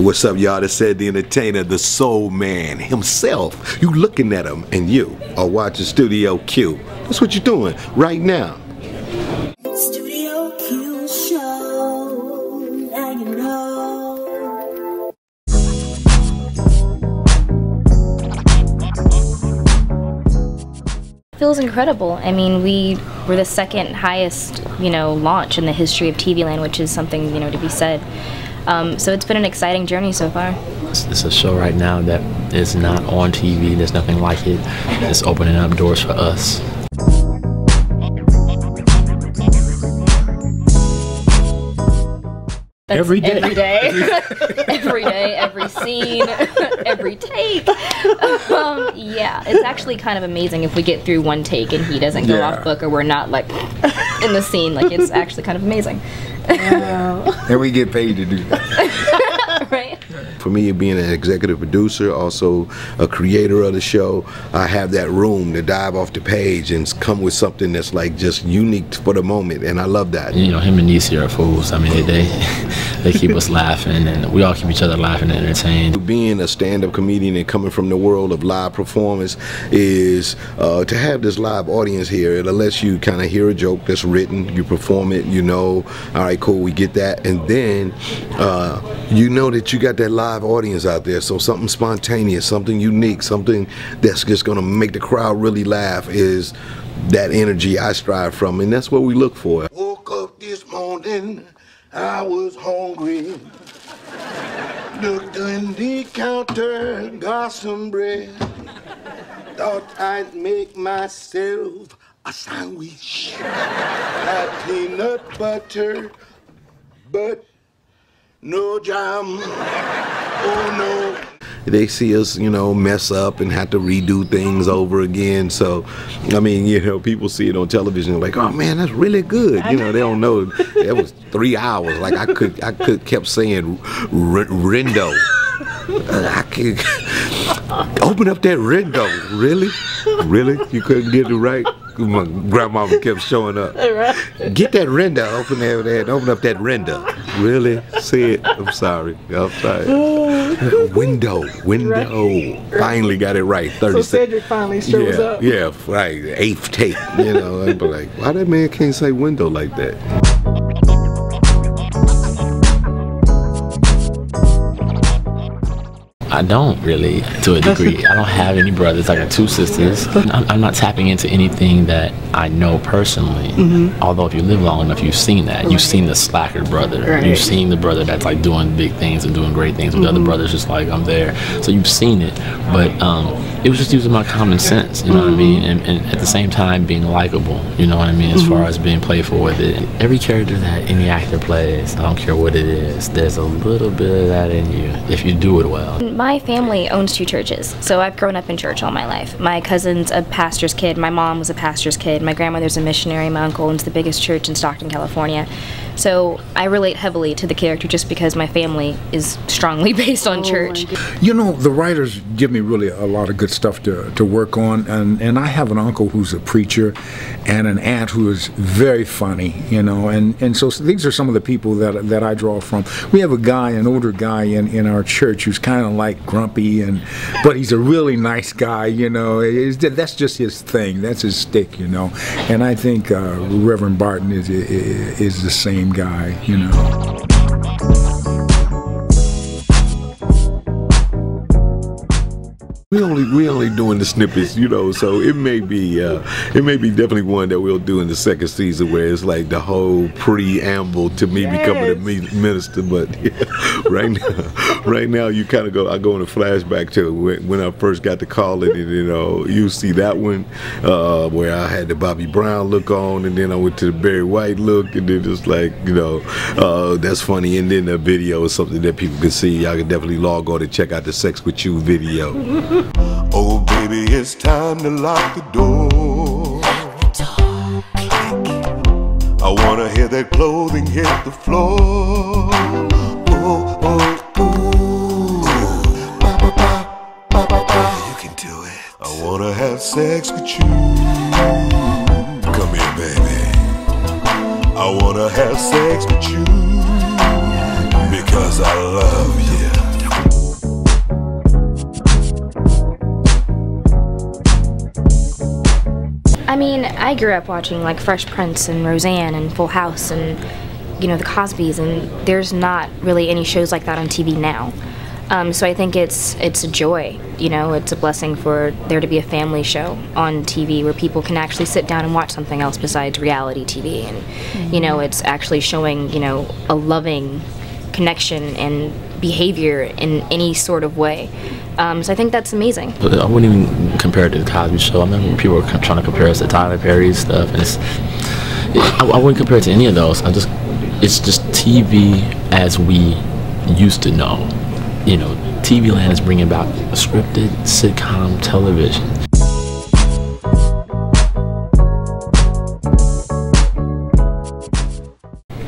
What's up, y'all? It's Cedric The Entertainer, the soul man himself. You looking at him and you are watching Studio Q. That's what you're doing right now. Studio Q show, now you know. Feels incredible. I mean, we were the second highest, launch in the history of TV land, which is something, to be said. So it's been an exciting journey so far. It's a show right now that is not on TV. There's nothing like it. It's opening up doors for us. Every day. Every day. Every day, every scene, every take. Yeah, it's actually kind of amazing if we get through one take and he doesn't go off book or we're not like in the scene. Like, it's actually kind of amazing. And we get paid to do that. Right? For me, being an executive producer, also a creator of the show, I have that room to dive off the page and come with something that's like just unique for the moment, and I love that. Him and Niecy are fools. I mean, they keep us laughing, and we all keep each other laughing and entertained. Being a stand-up comedian and coming from the world of live performance is to have this live audience here. It lets you kind of hear a joke that's written, you perform it, all right, cool, we get that, and then you know that you got that live audience out there, so something spontaneous, something unique, something that's just gonna make the crowd really laugh is that energy I strive from, and that's what we look for. Woke up this morning, I was hungry, looked in the counter, got some bread, thought I'd make myself a sandwich, had peanut butter, but no jam. Oh no. They see us, mess up and have to redo things over again. So, I mean, people see it on television like, oh man, that's really good. They don't know it was 3 hours. Like I kept saying Rindo. I could open up that window. Really? Really? You couldn't get it right? My grandmama kept showing up. Get that window. Open up that window. Really? Say it. I'm sorry. Window. Finally got it right. 30 so Cedric finally shows up. Yeah, right. 8th take. I'd be like, why that man can't say window like that? I don't really, to a degree. I don't have any brothers. I got 2 sisters. I'm not tapping into anything that I know personally. Although if you live long enough, you've seen that. You've seen the slacker brother. You've seen the brother that's like doing big things and doing great things with other brothers just like I'm there. So you've seen it. But it was just using my common sense, you know what I mean? And at the same time being likable, you know what I mean? As far as being playful with it. And every character that any actor plays, I don't care what it is, there's a little bit of that in you if you do it well. My family owns 2 churches, so I've grown up in church all my life. My cousin's a pastor's kid, my mom was a pastor's kid, my grandmother's a missionary, my uncle owns the biggest church in Stockton, California. So I relate heavily to the character just because my family is strongly based on church. The writers give me really a lot of good stuff to work on, and I have an uncle who's a preacher and an aunt who is very funny, and so these are some of the people that I draw from. We have an older guy in our church who's kind of like grumpy, but he's a really nice guy, that's just his thing, that's his stick, and I think Reverend Barton is the same guy, We only doing the snippets, so it may be definitely one that we'll do in the 2nd season where it's like the whole preamble to me becoming a minister. But right now you kind of I go in a flashback to when I first got to call it, and you see that one where I had the Bobby Brown look on, and then I went to the Barry White look, and then it's like that's funny, and then the video is something that people can see. Y'all can definitely log on and check out the Sex With You video. Oh baby, it's time to lock the door. I wanna hear that clothing hit the floor. Oh, oh, ooh. Ba, ba, ba, ba, ba, ba. You can do it. I wanna have sex with you. Come here, baby. I wanna have sex with you because I love you. mean, I grew up watching like Fresh Prince and Roseanne and Full House and, you know, the Cosbys, and there's not really any shows like that on TV now. So I think it's a joy, you know, it's a blessing for there to be a family show on TV where people can actually sit down and watch something else besides reality TV, and you know, it's actually showing, you know, a loving connection and behavior in any sort of way. So I think that's amazing. I wouldn't even compare it to the Cosby Show. I remember people were trying to compare us to Tyler Perry's stuff, and I wouldn't compare it to any of those. It's just TV as we used to know. You know, TV land is bringing about scripted sitcom television.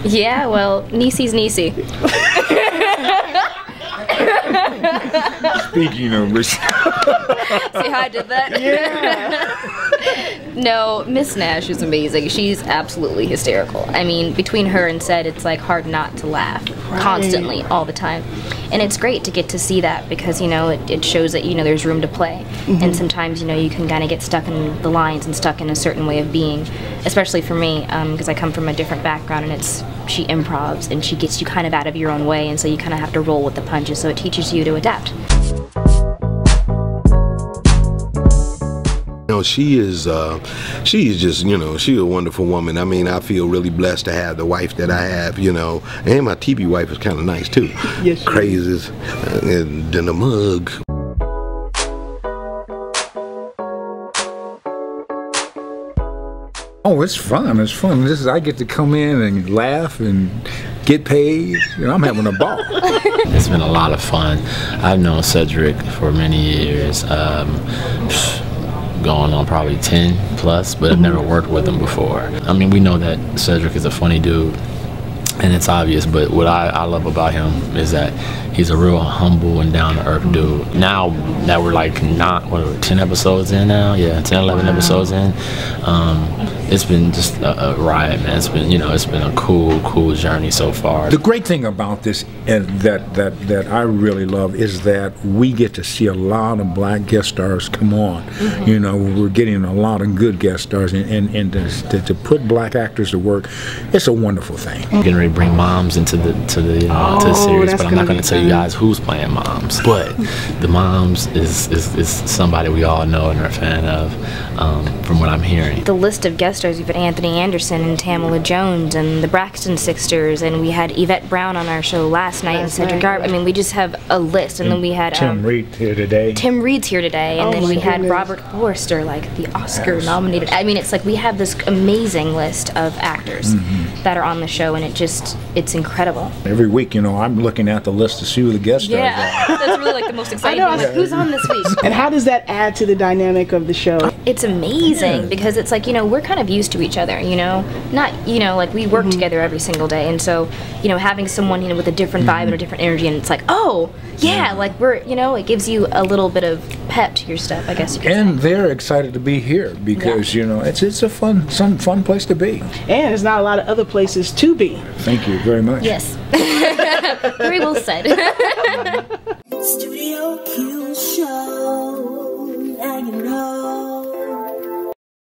Yeah, well, Niecy's Niecy. Speaking of which, See how I did that? Yeah. No, Miss Nash is amazing. She's absolutely hysterical. I mean, between her and Ced, it's like hard not to laugh constantly, all the time. And it's great to get to see that because, you know, it shows that, you know, there's room to play. And sometimes, you know, you can kind of get stuck in the lines and stuck in a certain way of being, especially for me, because I come from a different background, and she improvs and she gets you kind of out of your own way, and so you kind of have to roll with the punches, so it teaches you to adapt. You know, she is just, you know, she's a wonderful woman. I mean, I feel really blessed to have the wife that I have, you know, and my TV wife is kind of nice too. Yes, crazy, and then the mug. oh, it's fun. It's fun. I get to come in and laugh and get paid. You know, I'm having a ball. It's been a lot of fun. I've known Cedric for many years. Going on probably 10 plus, but I've never worked with him before. I mean, we know that Cedric is a funny dude, and it's obvious, but what I love about him is that he's a real humble and down-to-earth dude. Now that we're like 10 episodes in now, yeah, 10, 11 episodes in, it's been just a riot, man. It's been, you know, it's been a cool journey so far. The great thing about this, and that I really love, is that we get to see a lot of black guest stars come on. You know, we're getting a lot of good guest stars, and to put black actors to work, it's a wonderful thing. We're getting ready to bring moms into the series, but I'm not going to tell you guys who's playing moms. But the moms is somebody we all know and are a fan of, from what I'm hearing. The list of guest stars, we've had Anthony Anderson and Tamala Jones and the Braxton Sisters, and we had Yvette Brown on our show last night, and Cedric Garb. I mean, we just have a list, and then we had Tim Reed here today. Tim Reed's here today, and then we had Robert Forster, like the Oscar-nominated. I mean, it's like we have this amazing list of actors that are on the show, and it's incredible. Every week, you know, I'm looking at the list to see who the guest stars are. Yeah, that's really like the most exciting. I know, like, who's on this week? And how does that add to the dynamic of the show? It's amazing because it's like, you know, we're kind of used to each other, you know, not, you know, like we work together every single day, and so, you know, having someone, you know, with a different vibe and a different energy, and it's like, oh yeah, like we're, you know, it gives you a little bit of pep to your step, I guess you could and say. They're excited to be here because you know, it's a fun place to be, and there's not a lot of other places to be. Thank you very much. Yes. Very well said. Studio Q Show.